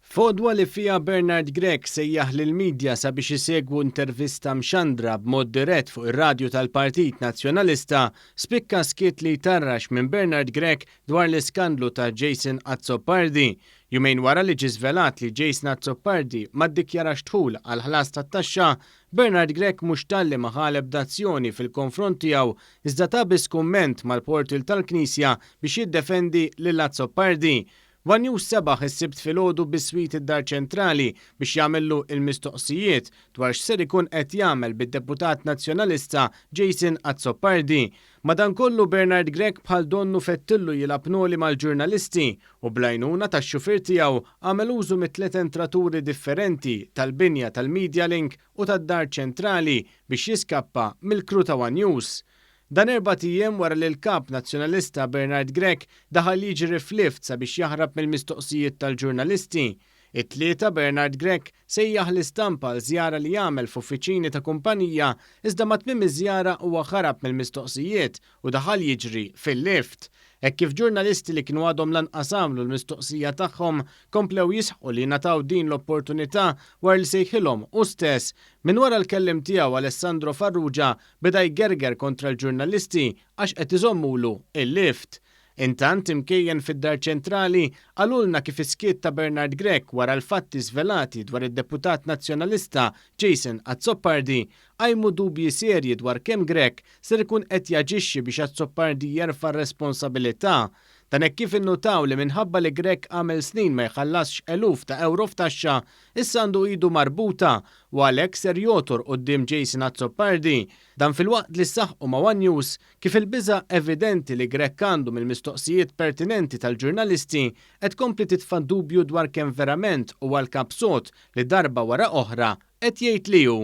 Fodwa li fija Bernard Grech sejjaħ lill-midja sabiex isegwu intervista mxandra b'mod dirett fuq ir-radju tal-Partit Nazzjonalista, spikka skiet li jtarrax minn Bernard Grech dwar l-iskandlu ta' Jason Azzopardi. Jumejn wara li ġie żvelat li Jason Azzopardi ma ddikjarax dħul għal ħlas tat-taxxa, Bernard Grech mhux talli ma ħaleb d'azzjoni fil-konfront tiegħu iżda ta' biss kumment mal-portil tal-Knisja biex jiddefendi lil Azzopardi. One News sebaħ is-sibt filgħodu bis-swit id-Dar Ċentrali biex jagħmillu l-mistoqsijiet dwar x'ser ikun qed jagħmel bid-Deputat Nazzjonalista Jason Azzopardi. Madankollu Bernard Grech bħal donnu fettillu jilabnoli mal-ġurnalisti u blajnuna tax-xufier tiegħu għamel użu mit-tliet entraturi differenti tal-binja tal-Media Link u tad-Dar Ċentrali biex jiskappa mill-kru ta' One News. Dan 4 ijiem wara li l-kap nazzjonalista Bernard Grech daħal jiġri flift sabiex jaħrab mill-mistoqsijiet tal-ġurnalisti. It-tlieta Bernard Grech sejjaħ l-istampa l-żjara li jagħmel f'uffiċini ta' kumpanija iżda ma tmiem iż-żjara huwa ħarab mill-mistoqsijiet u daħal jiġri fil-lift. Hekk kif ġurnalisti li kienu għadhom lanqas għamlu l-mistoqsija tagħhom komplew jisħu li nataw din l-opportunità wara li sejħilhom u stess minn wara l-kellim tiegħu Alessandro Farrugia beda jgerger kontra l-ġurnalisti għax qed iżommulu il-lift. Intant imkejjen fid-Dar Ċentrali għalulna kif iskiet ta' Bernard Grech wara l-fatti żvelati dwar id-Deputat Nazzjonalista Jason Azzopardi għajmu dubji serji dwar kemm Grech ser ikun qed jaġixxi biex Azzopardi jerfa' r-responsabilità. Dan hekk kif innutaw li minħabba li Grech għamel snin ma jħallasx eluf ta' euro f'taxxa, issa għandu idu marbuta u għalhekk ser jotor quddiem Jason Azzopardi. Dan fil-waqt li ssaħħu ma' One News kif il-biża' evidenti li Grech għandu mill-mistoqsijiet pertinenti tal-ġurnalisti qed kompli titfa' dubju dwar kemm verament huwa l-kapsot li darba wara oħra qed jgħid li hu